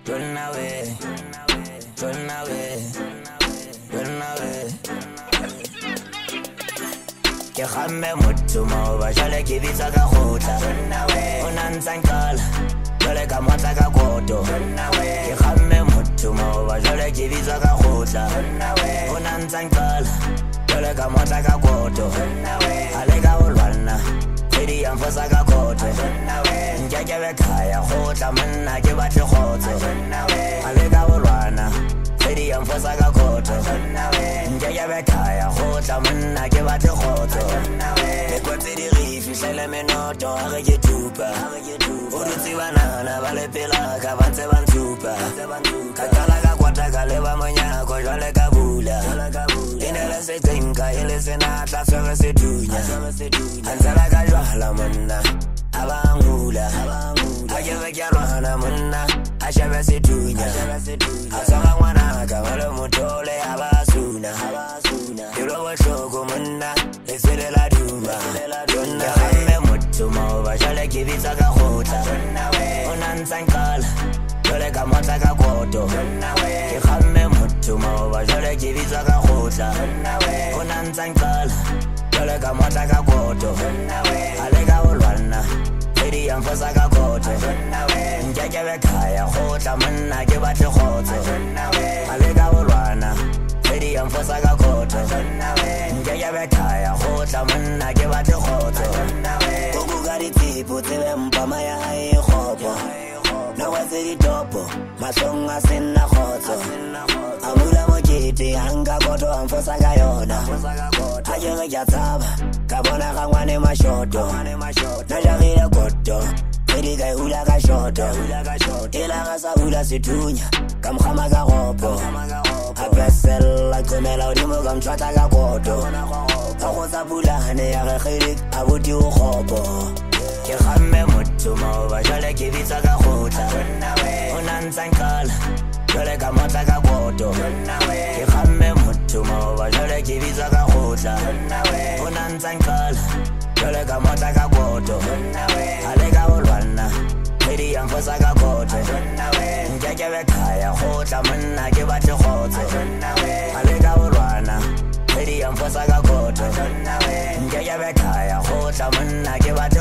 run away, run away, run away. Kgamme Motho maoba jale ke bitsa ka khotla o nantsa nkala jale ka matla ka koto Kgamme Motho maoba jale ke bitsa ka khotla o nantsa nkala jale ka matla ka koto ale ka ulwana kedi ya mfosa ka koto njeke bekhaya khotla monna ke batle khotso ale ka ulwana kedi ya mfosa ka koto njeke bekhaya khotla monna ke batle khotso ekotse dirifi hlele menoto a re ke tupa o dutse banana ba le pela ka ba ntse ba ntsupa ka kala ka kwata ka leba monyako jwale ka bula e ne le setsenka e le senatla tshwere sethunya a ntsela ka jwala monna a ba ngula a kebe ke a lwana monna a shebe sethunya a tshwara ngwanaka ngwale mothole a ba suna dilo bohloko monna le sele la duma Kgamme Motho maoba jale ke bitsa ka khotla o nantsa nkala jale ka matla ka koto Kgamme Motho maoba jale ke bitsa ka khotla o nantsa nkala jale ka matla ka koto ale ka ulwana kedi ya mfosa ka koto njeke bekhaya khotla monna ke batle khotso ale ka ulwana kedi ya mfosa ka koto njeke bekhaya khotla monna ke batle khotso kukuka ditshepo tsebe mpama ya hae khopo nako tse ditopo mahlong a senna khotso a mula mokete hanka koto a mfosa ka yona a kere ke a tshaba ka bona ga ngwane mashoto na jagile koto kedi ka e hula ka shoto e laga sa hula sethunya ka mokgama ka gopo a pesela qomela odimo ka mtshwata ka koto a go tsa pulane ya ge kgedi a boti o kgopo Kgamme Motho maoba jale ke bitsa ka khotla o nantsa nkala jale ka matla ka koto Kgamme Motho maoba jale ke bitsa ka khotla o nantsa nkala jale ka matla ka koto ale ka ulwana kedi ya mfosa ka koto njeke bekhaya khotla monna ke batle khotso ale ka ulwana kedi ya mfosa ka koto njeke bekhaya khotla monna ke batle